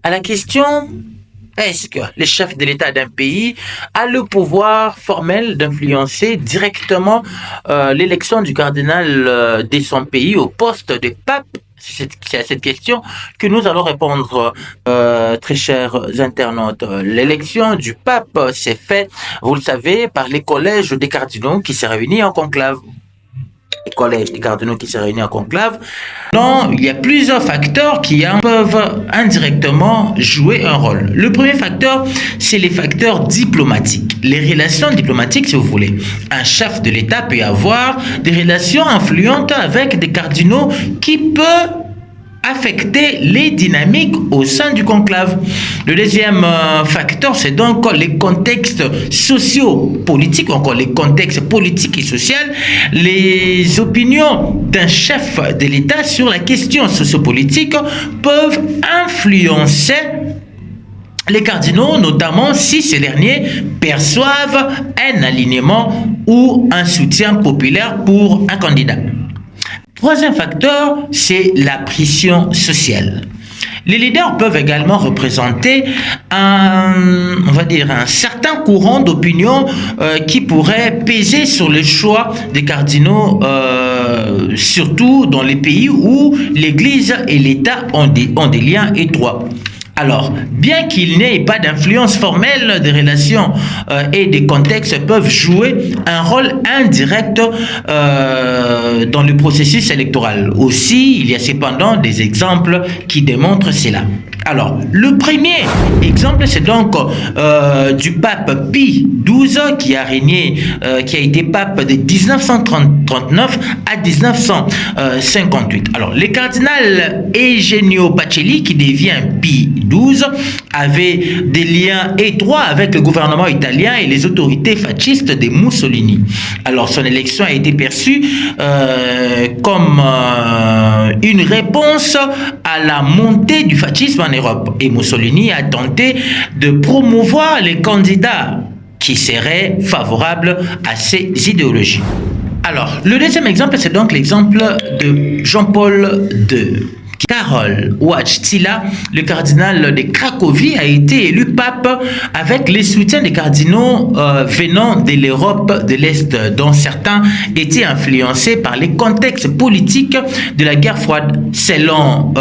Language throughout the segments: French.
à la question: est-ce que le chef de l'État d'un pays a le pouvoir formel d'influencer directement l'élection du cardinal de son pays au poste de pape? C'est à cette question que nous allons répondre, très chers internautes. L'élection du pape s'est faite, vous le savez, par les collèges des cardinaux qui s'est réunis en conclave. Les collèges des cardinaux qui s'est réunis en conclave. Non, il y a plusieurs facteurs qui peuvent indirectement jouer un rôle. Le premier facteur, c'est les facteurs diplomatiques. Les relations diplomatiques, si vous voulez. Un chef de l'État peut avoir des relations influentes avec des cardinaux qui peuvent affecter les dynamiques au sein du conclave. Le deuxième facteur, c'est donc les contextes socio-politiques, encore les contextes politiques et sociaux, les opinions d'un chef de l'État sur la question sociopolitique peuvent influencer les cardinaux, notamment si ces derniers perçoivent un alignement ou un soutien populaire pour un candidat. Troisième facteur, c'est la pression sociale. Les leaders peuvent également représenter un certain courant d'opinion qui pourrait peser sur le choix des cardinaux, surtout dans les pays où l'Église et l'État ont des liens étroits. Alors, bien qu'il n'ait pas d'influence formelle, des relations et des contextes peuvent jouer un rôle indirect dans le processus électoral. Aussi, il y a cependant des exemples qui démontrent cela. Alors, le premier exemple, c'est donc du pape Pie XII qui a régné, qui a été pape de 1939 à 1958. Alors, le cardinal Eugenio Pacelli, qui devient Pie XII, avait des liens étroits avec le gouvernement italien et les autorités fascistes de Mussolini. Alors, son élection a été perçue comme une réponse à la montée du fascisme en Europe. Et Mussolini a tenté de promouvoir les candidats qui seraient favorables à ces idéologies. Alors, le deuxième exemple, c'est donc l'exemple de Jean-Paul II. Karol Wojtyła, le cardinal de Cracovie, a été élu pape avec le soutien des cardinaux venant de l'Europe de l'Est, dont certains étaient influencés par les contextes politiques de la guerre froide. Selon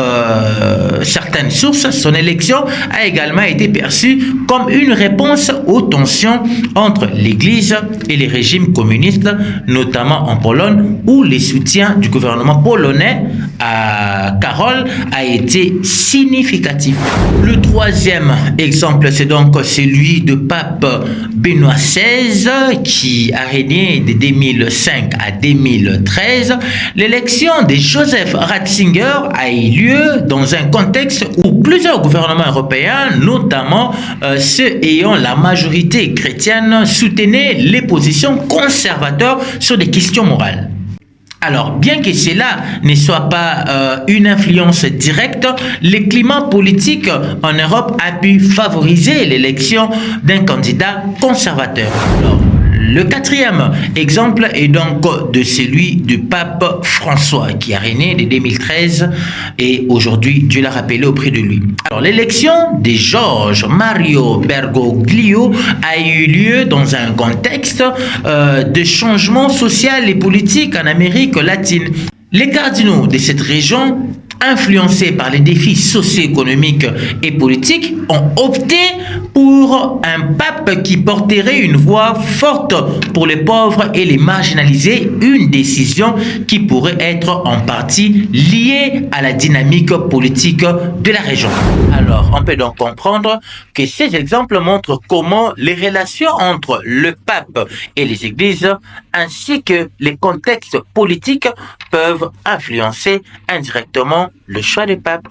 certaines sources, son élection a également été perçue comme une réponse aux tensions entre l'Église et les régimes communistes, notamment en Pologne, où le soutien du gouvernement polonais à Karol a été significatif. Le troisième exemple, c'est donc celui de pape Benoît XVI qui a régné de 2005 à 2013. L'élection de Joseph Ratzinger a eu lieu dans un contexte où plusieurs gouvernements européens, notamment ceux ayant la majorité chrétienne, soutenaient les positions conservatrices sur des questions morales. Alors, bien que cela ne soit pas une influence directe, le climat politique en Europe a pu favoriser l'élection d'un candidat conservateur. Alors, le quatrième exemple est donc de celui du pape François qui a régné de 2013 et aujourd'hui Dieu l'a rappelé auprès de lui. Alors l'élection de Jorge Mario Bergoglio a eu lieu dans un contexte de changement social et politique en Amérique latine. Les cardinaux de cette région, influencés par les défis socio-économiques et politiques, ont opté pour un pape qui porterait une voix forte pour les pauvres et les marginalisés, une décision qui pourrait être en partie liée à la dynamique politique de la région. Alors, on peut donc comprendre que ces exemples montrent comment les relations entre le pape et les églises, ainsi que les contextes politiques, peuvent influencer indirectement le choix des papes.